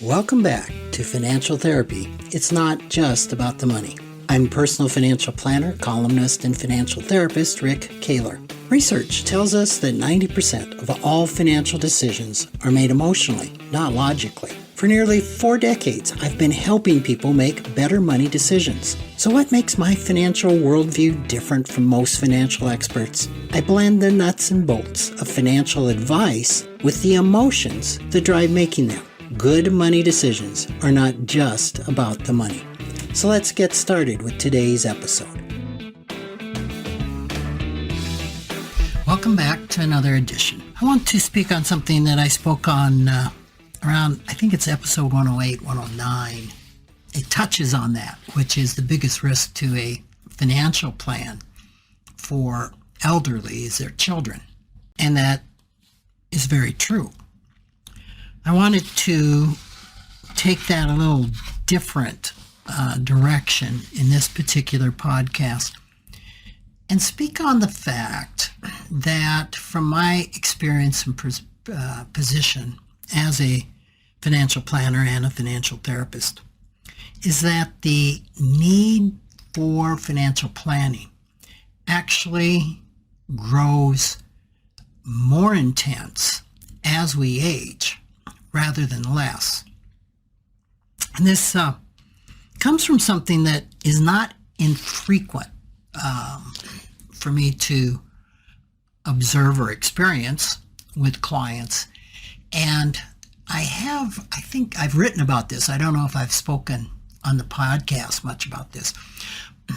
Welcome back to Financial Therapy. It's not just about the money. I'm personal financial planner, columnist, and financial therapist Rick Kahler. Research tells us that 90% of all financial decisions are made emotionally, not logically. For nearly 4 decades, I've been helping people make better money decisions. So what makes my financial worldview different from most financial experts? I blend the nuts and bolts of financial advice with the emotions that drive making them. Good money decisions are not just about the money. So let's get started with today's episode. Welcome back to another edition. I want to speak on something that I spoke on around, I think it's episode 108, 109. It touches on that, which is the biggest risk to a financial plan for elderly is their children. And that is very true. I wanted to take that a little different direction in this particular podcast and speak on the fact that from my experience and position as a financial planner and a financial therapist is that the need for financial planning actually grows more intense as we age rather than less. And this comes from something that is not infrequent for me to observe or experience with clients. And I think I've written about this. I don't know if I've spoken on the podcast much about this,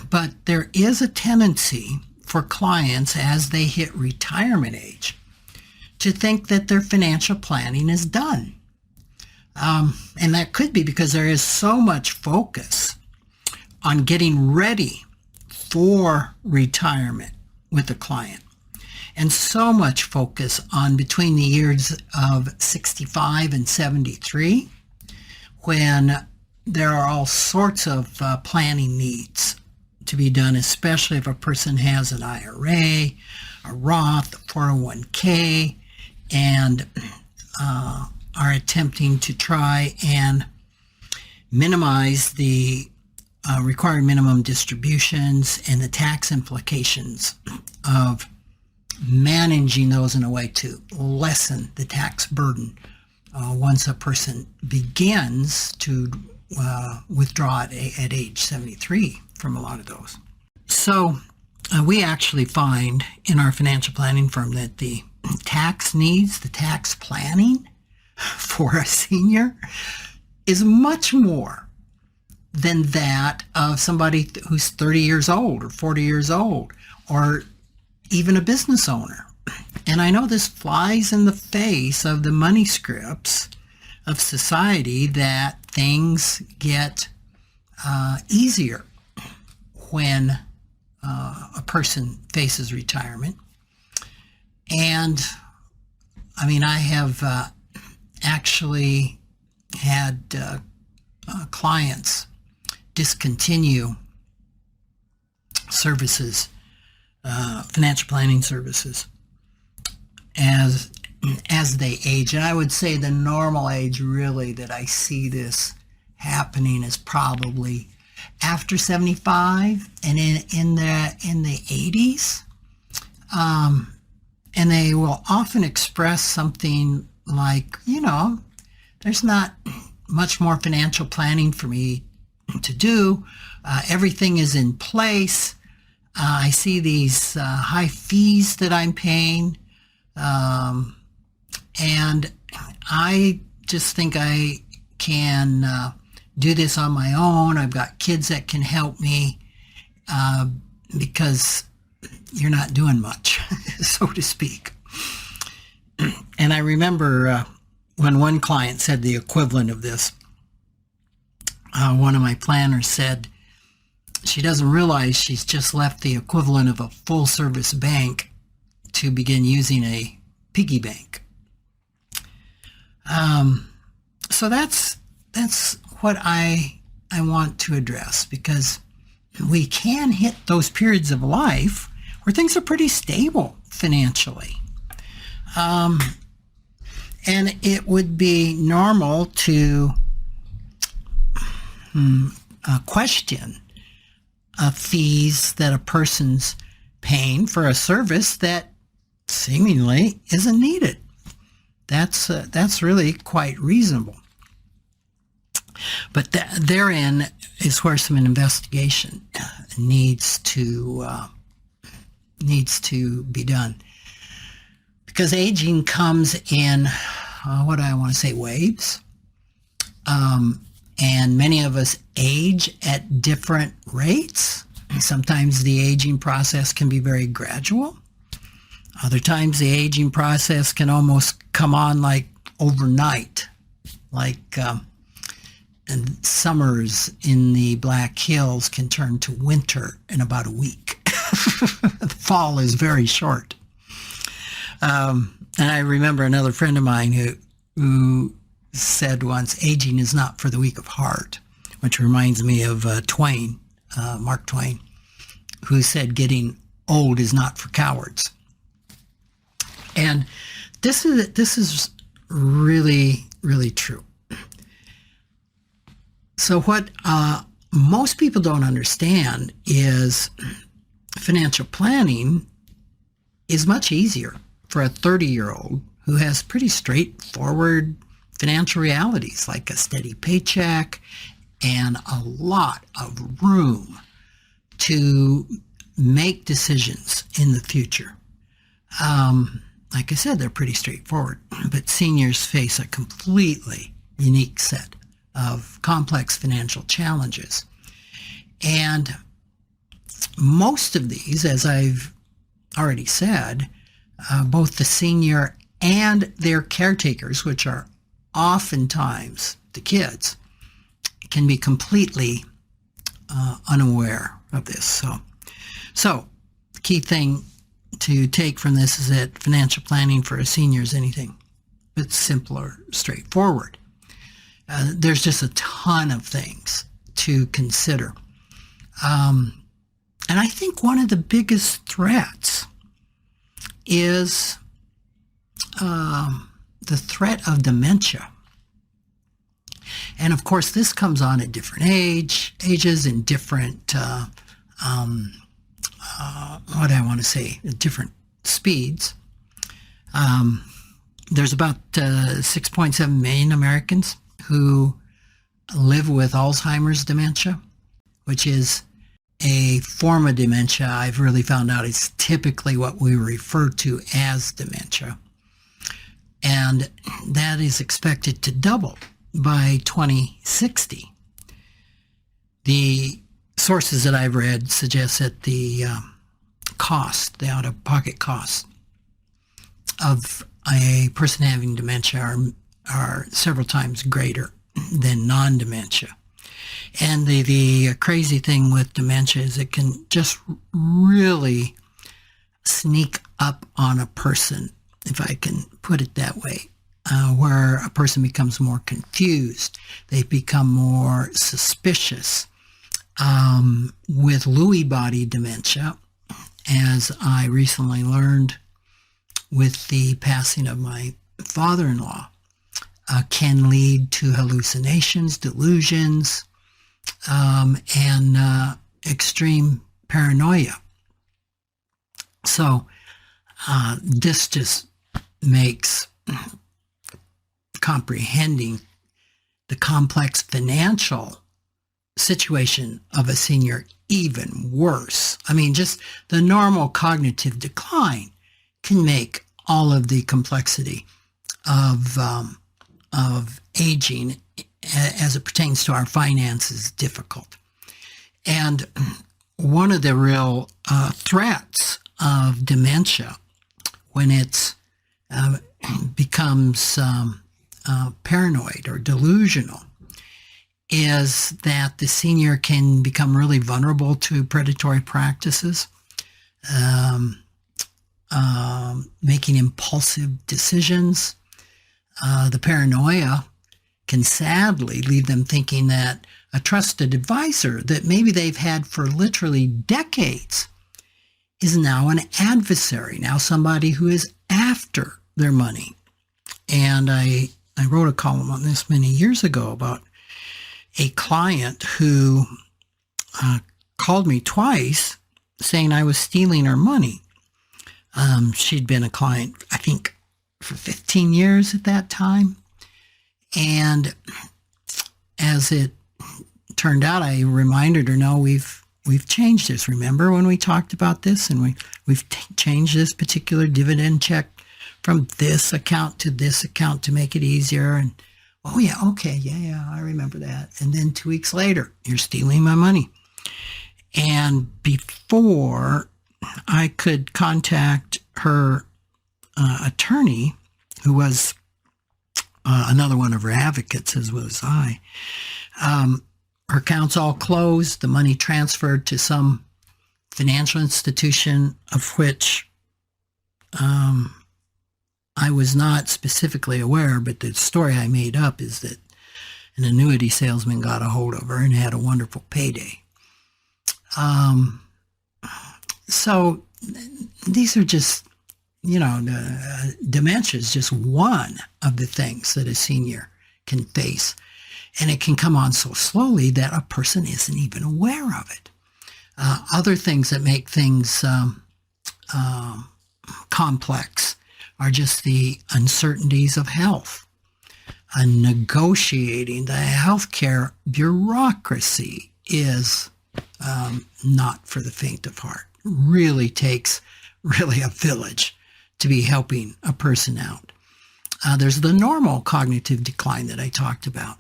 but there is a tendency for clients as they hit retirement age to think that their financial planning is done. And that could be because there is so much focus on getting ready for retirement with a client, and so much focus on between the years of 65 and 73, when there are all sorts of planning needs to be done, especially if a person has an IRA, a Roth, a 401k, and are attempting to try and minimize the required minimum distributions and the tax implications of managing those in a way to lessen the tax burden once a person begins to withdraw at age 73 from a lot of those. So we actually find in our financial planning firm that the tax needs, the tax planning for a senior is much more than that of somebody who's 30 years old or 40 years old or even a business owner. And I know this flies in the face of the money scripts of society that things get easier when a person faces retirement. And I mean, I have actually had clients discontinue services, financial planning services, as they age. And I would say the normal age really that I see this happening is probably after 75 and in the 80s. And they will often express something like, there's not much more financial planning for me to do. Everything is in place. I see these high fees that I'm paying. And I just think I can do this on my own. I've got kids that can help me because you're not doing much, so to speak. And I remember when one client said the equivalent of this. One of my planners said she doesn't realize she's just left the equivalent of a full-service bank to begin using a piggy bank. So that's what I want to address, because we can hit those periods of life where things are pretty stable financially. And it would be normal to question fees that a person's paying for a service that seemingly isn't needed. That's really quite reasonable. But therein is where some investigation needs to be done, because aging comes in what do I want to say, waves, and many of us age at different rates. And sometimes the aging process can be very gradual. Other times the aging process can almost come on like overnight, like and summers in the Black Hills can turn to winter in about a week. The fall is very short. And I remember another friend of mine who said once, aging is not for the weak of heart, which reminds me of Twain, Mark Twain, who said getting old is not for cowards. And this is really, really true. So what most people don't understand is financial planning is much easier for a 30-year-old who has pretty straightforward financial realities, like a steady paycheck and a lot of room to make decisions in the future. Like I said, they're pretty straightforward, but seniors face a completely unique set of complex financial challenges. And most of these, as I've already said, both the senior and their caretakers, which are oftentimes the kids, can be completely unaware of this. So the key thing to take from this is that financial planning for a senior is anything but simple or straightforward. There's just a ton of things to consider. And I think one of the biggest threats is the threat of dementia. And of course, this comes on at different ages and different, different speeds. There's about 6.7 million Americans who live with Alzheimer's dementia, which is a form of dementia I've really found out is typically what we refer to as dementia. And that is expected to double by 2060. The sources that I've read suggest that the out-of-pocket costs of a person having dementia are several times greater than non-dementia. And the crazy thing with dementia is it can just really sneak up on a person, if I can put it that way, where a person becomes more confused. They become more suspicious. With Lewy body dementia, as I recently learned with the passing of my father-in-law, can lead to hallucinations, delusions, and extreme paranoia. So this just makes comprehending the complex financial situation of a senior even worse. I mean, just the normal cognitive decline can make all of the complexity of aging as it pertains to our finances difficult. And one of the real threats of dementia, when it becomes paranoid or delusional, is that the senior can become really vulnerable to predatory practices, making impulsive decisions. The paranoia can sadly leave them thinking that a trusted advisor that maybe they've had for literally decades is now an adversary, now somebody who is after their money. And I wrote a column on this many years ago about a client who called me twice saying I was stealing her money. She'd been a client, I think, for 15 years at that time. And as it turned out, I reminded her, no, we've changed this. Remember when we talked about this? And we've changed this particular dividend check from this account to make it easier. And, oh, yeah, okay, yeah, I remember that. And then 2 weeks later, you're stealing my money. And before I could contact her attorney, who was another one of her advocates, as was I, her accounts all closed, the money transferred to some financial institution of which I was not specifically aware, but the story I made up is that an annuity salesman got a hold of her and had a wonderful payday. So these are just, dementia is just one of the things that a senior can face. And it can come on so slowly that a person isn't even aware of it. Other things that make things complex are just the uncertainties of health. Negotiating the healthcare bureaucracy is not for the faint of heart. Really takes a village to be helping a person out. There's the normal cognitive decline that I talked about.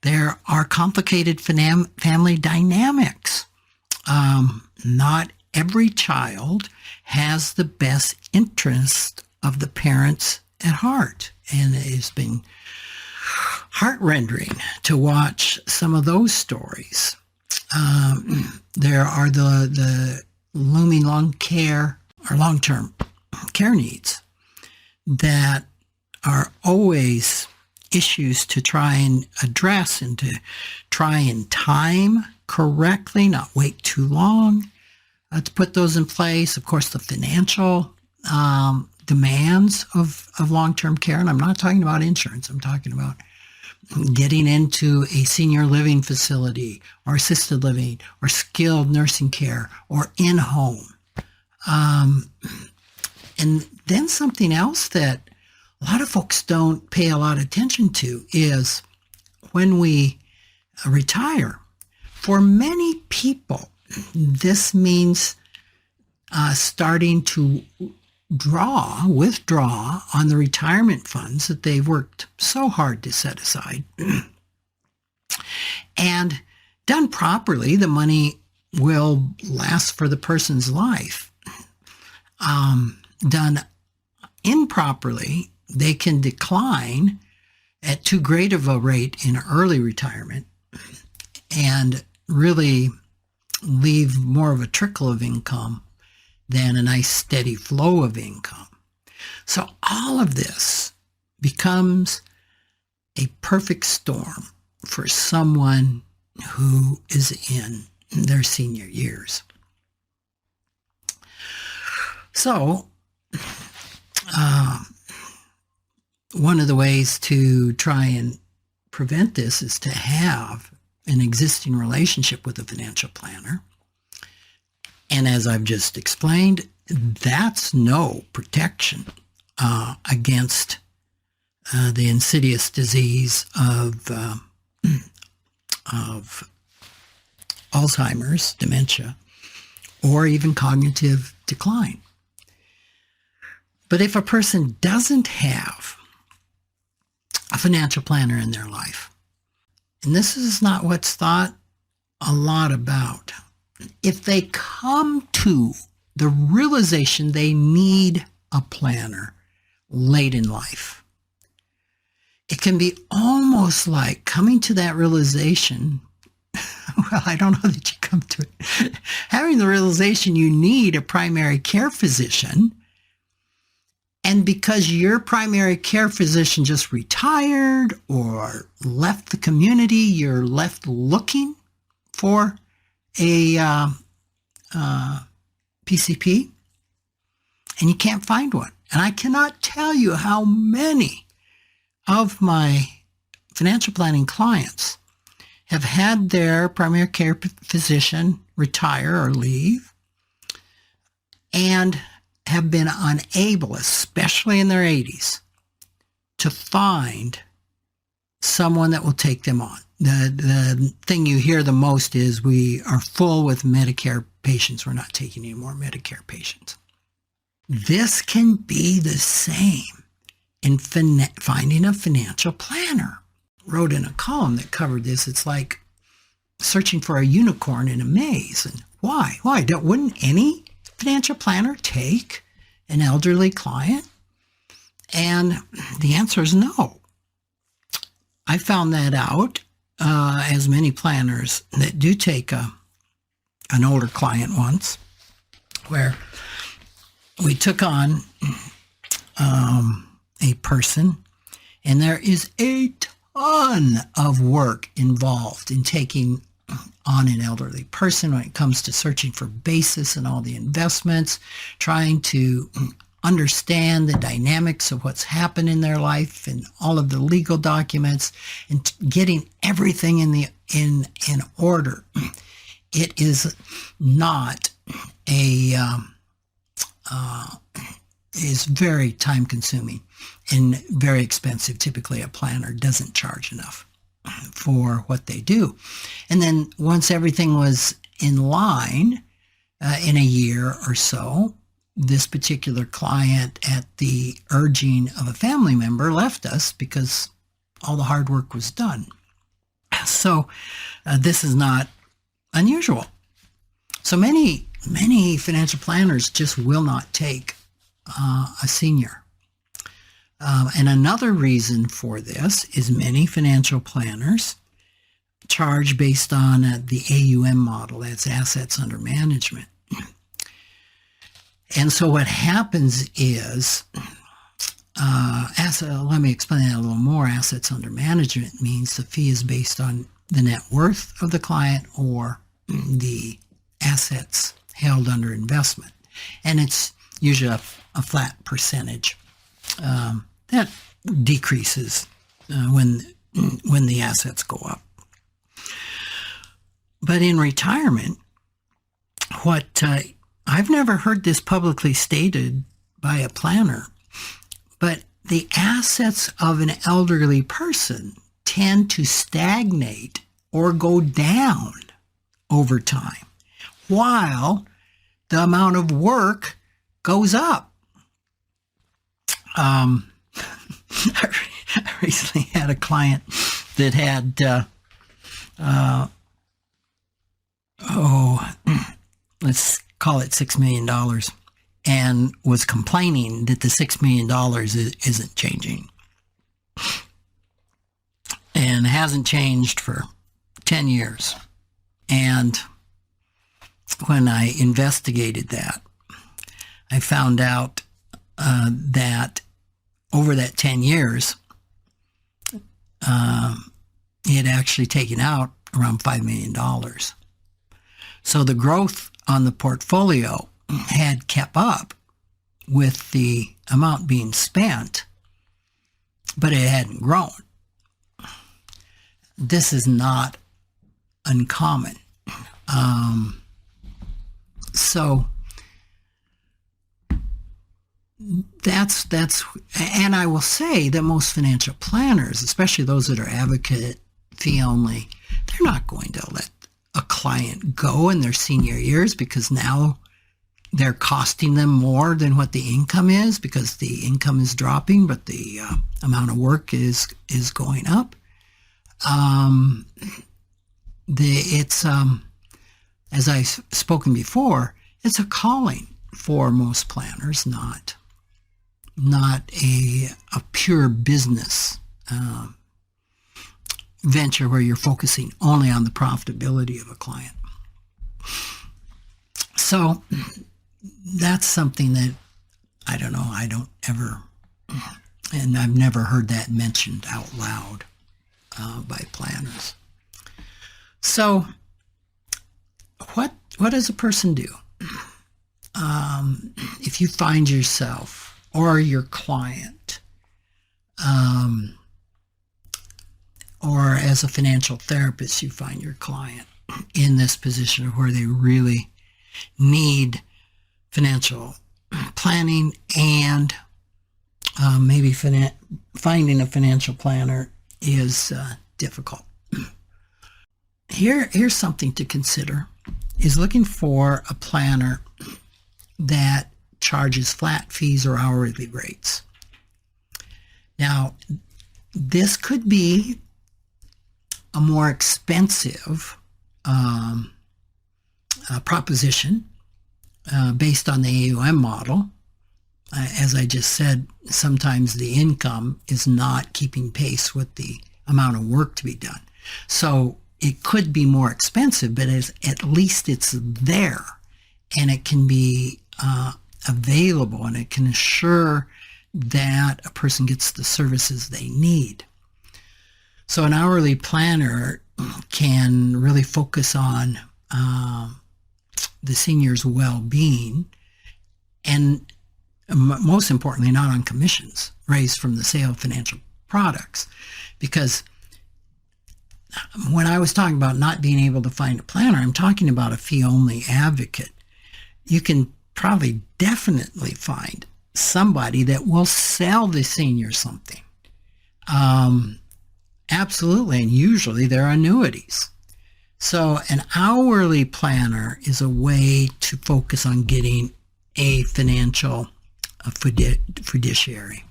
There are complicated family dynamics. Not every child has the best interest of the parents at heart. And it's been heart-rendering to watch some of those stories. There are the looming long-term care needs that are always issues to try and address and to try and time correctly, not wait too long to put those in place. Of course, the financial demands of long-term care, and I'm not talking about insurance, I'm talking about getting into a senior living facility or assisted living or skilled nursing care or in-home. And then something else that a lot of folks don't pay a lot of attention to is when we retire. For many people, this means starting to withdraw on the retirement funds that they've worked so hard to set aside. And done properly, the money will last for the person's life. Done improperly, they can decline at too great of a rate in early retirement and really leave more of a trickle of income than a nice steady flow of income. So all of this becomes a perfect storm for someone who is in their senior years. So one of the ways to try and prevent this is to have an existing relationship with a financial planner. And as I've just explained, that's no protection against the insidious disease of Alzheimer's, dementia, or even cognitive decline. But if a person doesn't have a financial planner in their life, and this is not what's thought a lot about, if they come to the realization they need a planner late in life, it can be almost like coming to that realization. Well, I don't know that you come to it. Having the realization you need a primary care physician, and because your primary care physician just retired or left the community, you're left looking for a PCP, and you can't find one. And I cannot tell you how many of my financial planning clients have had their primary care physician retire or leave and have been unable, especially in their 80s, to find someone that will take them on. The thing you hear the most is we are full with Medicare patients. We're not taking any more Medicare patients. This can be the same in finding a financial planner. Wrote in a column that covered this. It's like searching for a unicorn in a maze. And why? Wouldn't any financial planner take an elderly client? And the answer is no. I found that out, as many planners that do take an older client once, where we took on a person, and there is a ton of work involved in taking on an elderly person when it comes to searching for basis and all the investments, trying to understand the dynamics of what's happened in their life and all of the legal documents and getting everything in order. It is not is very time consuming and very expensive. Typically a planner doesn't charge enough for what they do. And then once everything was in line in a year or so, this particular client, at the urging of a family member, left us because all the hard work was done. So this is not unusual. So many financial planners just will not take a senior. And another reason for this is many financial planners charge based on the AUM model, that's assets under management. And so what happens is, let me explain that a little more. Assets under management means the fee is based on the net worth of the client or the assets held under investment. And it's usually a flat percentage that decreases when the assets go up. But in retirement, what I've never heard this publicly stated by a planner, but the assets of an elderly person tend to stagnate or go down over time, while the amount of work goes up. I recently had a client that had, let's call it $6 million, and was complaining that the $6 million isn't changing. And hasn't changed for 10 years. And when I investigated that, I found out that over that 10 years, he had actually taken out around $5 million. So the growth on the portfolio had kept up with the amount being spent, but it hadn't grown. This is not uncommon. So that's, and I will say that most financial planners, especially those that are advocate fee only, they're not going to let a client go in their senior years because now they're costing them more than what the income is, because the income is dropping, but the amount of work is going up. It's as I've spoken before, it's a calling for most planners, not a pure business venture where you're focusing only on the profitability of a client. So that's something that I don't ever, and I've never heard that mentioned out loud by planners. So what does a person do if you find yourself or your client or as a financial therapist, you find your client in this position where they really need financial planning, and maybe finding a financial planner is difficult. Here's something to consider, is looking for a planner that charges flat fees or hourly rates. Now, this could be a more expensive proposition based on the AUM model. As I just said, sometimes the income is not keeping pace with the amount of work to be done. So it could be more expensive, but at least it's there, and it can be available, and it can assure that a person gets the services they need. So an hourly planner can really focus on the senior's well-being, and most importantly, not on commissions raised from the sale of financial products. Because when I was talking about not being able to find a planner, I'm talking about a fee-only advocate. You can probably definitely find somebody that will sell the senior something. Absolutely, and usually they're annuities. So an hourly planner is a way to focus on getting a financial fiduciary.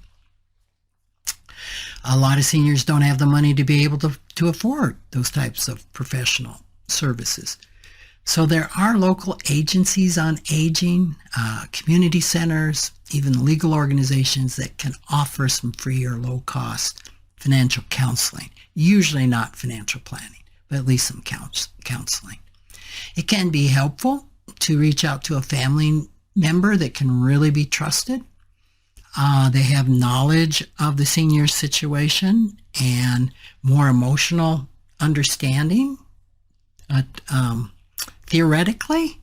A lot of seniors don't have the money to be able to afford those types of professional services. So there are local agencies on aging, community centers, even legal organizations that can offer some free or low-cost financial counseling. Usually not financial planning, but at least some counseling. It can be helpful to reach out to a family member that can really be trusted. They have knowledge of the senior situation and more emotional understanding, theoretically,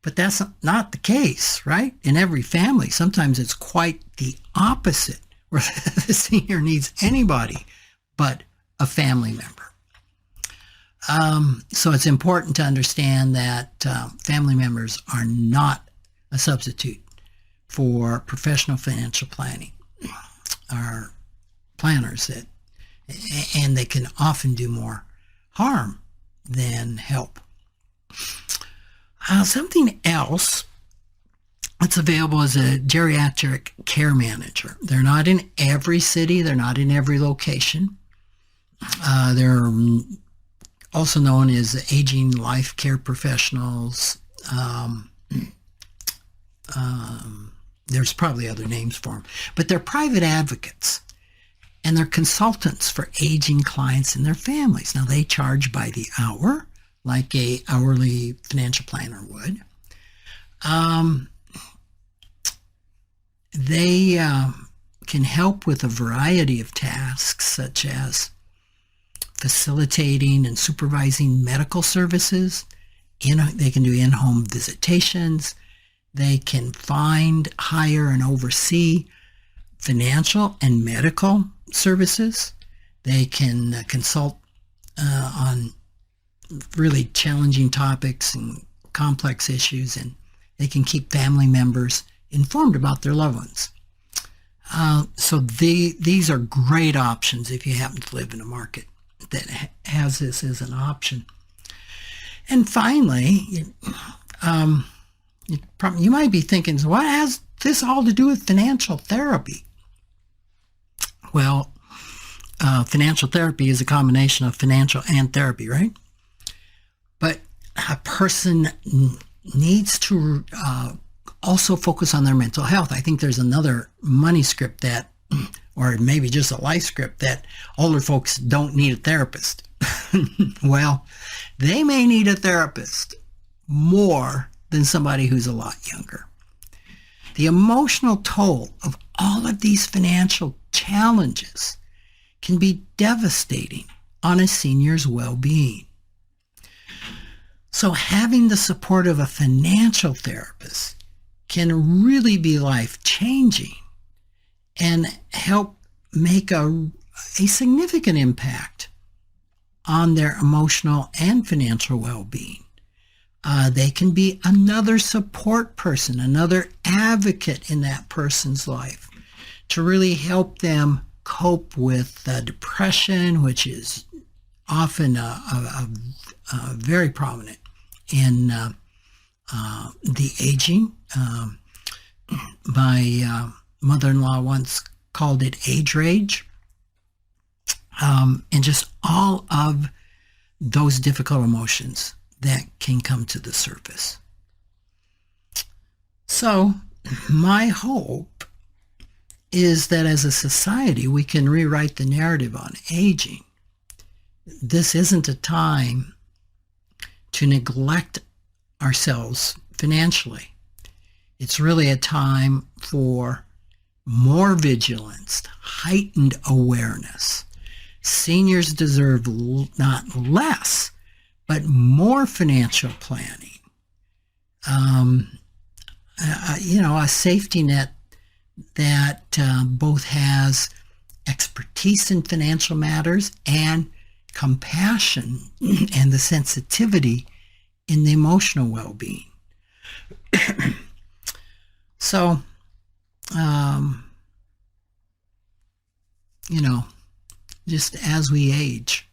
but that's not the case, right? In every family, sometimes it's quite the opposite, where the senior needs anybody but a family member. So it's important to understand that family members are not a substitute for professional financial planning, or planners and they can often do more harm than help. Something else that's available is a geriatric care manager. They're not in every city. They're not in every location. They're also known as aging life care professionals. There's probably other names for them, but they're private advocates, and they're consultants for aging clients and their families. Now, they charge by the hour, like a hourly financial planner would. They can help with a variety of tasks, such as facilitating and supervising medical services. They can do in-home visitations. They can find, hire, and oversee financial and medical services. They can consult on really challenging topics and complex issues, and they can keep family members informed about their loved ones. So these are great options if you happen to live in a market that has this as an option. And finally, you might be thinking, what has this all to do with financial therapy? Well, financial therapy is a combination of financial and therapy, right? But a person needs to also focus on their mental health. I think there's another money script that, or maybe just a life script, that older folks don't need a therapist. Well, they may need a therapist more than somebody who's a lot younger. The emotional toll of all of these financial challenges can be devastating on a senior's well-being. So having the support of a financial therapist can really be life-changing and help make a significant impact on their emotional and financial well-being. They can be another support person, another advocate in that person's life to really help them cope with depression, which is often very prominent in the aging. My mother-in-law once called it age rage. And just all of those difficult emotions that can come to the surface. So my hope is that as a society, we can rewrite the narrative on aging. This isn't a time to neglect ourselves financially. It's really a time for more vigilance, heightened awareness. Seniors deserve not less, but more financial planning. A safety net that both has expertise in financial matters and compassion and the sensitivity in the emotional well-being. So, just as we age,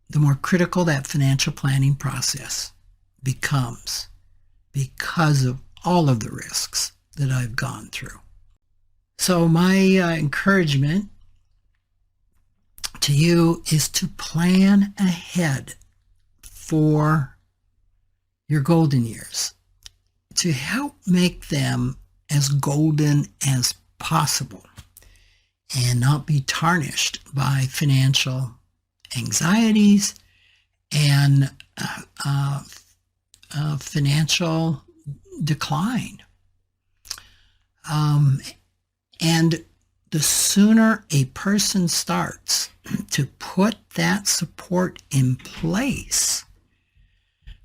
the more critical that financial planning process becomes because of all of the risks that I've gone through. So my encouragement to you is to plan ahead for your golden years, to help make them as golden as possible and not be tarnished by financial anxieties and financial decline. And the sooner a person starts to put that support in place,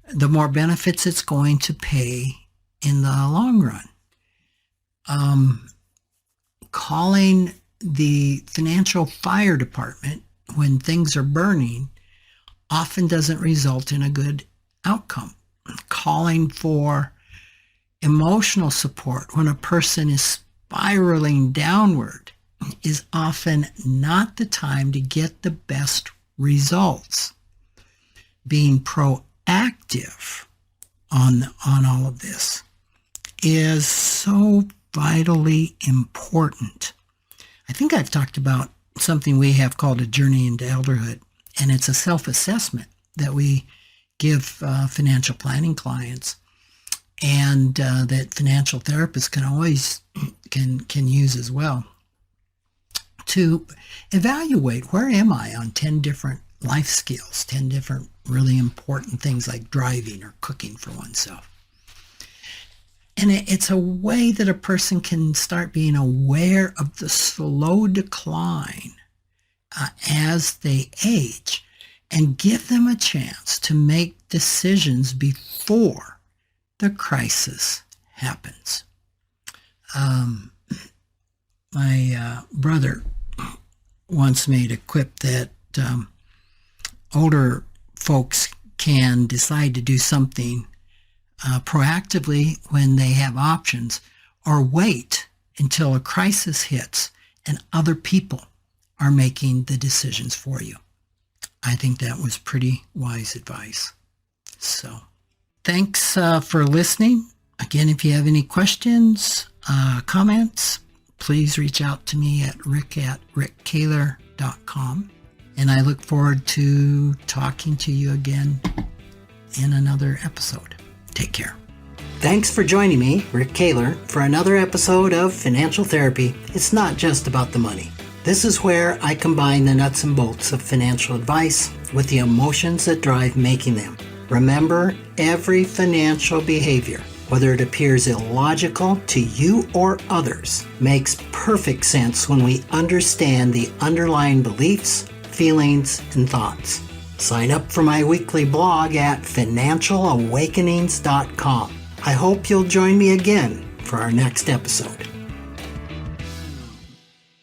the more benefits it's going to pay in the long run. Calling the financial fire department when things are burning often doesn't result in a good outcome. Calling for emotional support when a person is spiraling downward is often not the time to get the best results. Being proactive on all of this is so vitally important. I think I've talked about something we have called a journey into elderhood, and it's a self-assessment that we give financial planning clients, and that financial therapists can always can use as well, to evaluate where am I on 10 different life skills, 10 different really important things like driving or cooking for oneself. And it's a way that a person can start being aware of the slow decline as they age, and give them a chance to make decisions before the crisis happens. My brother once made a quip that older folks can decide to do something proactively when they have options, or wait until a crisis hits and other people are making the decisions for you. I think that was pretty wise advice. So thanks for listening. Again, if you have any questions, comments, please reach out to me at rick@rickkahler.com. And I look forward to talking to you again in another episode. Take care. Thanks for joining me, Rick Kahler, for another episode of Financial Therapy. It's not just about the money. This is where I combine the nuts and bolts of financial advice with the emotions that drive making them. Remember, every financial behavior, whether it appears illogical to you or others, makes perfect sense when we understand the underlying beliefs, feelings, and thoughts. Sign up for my weekly blog at financialawakenings.com. I hope you'll join me again for our next episode.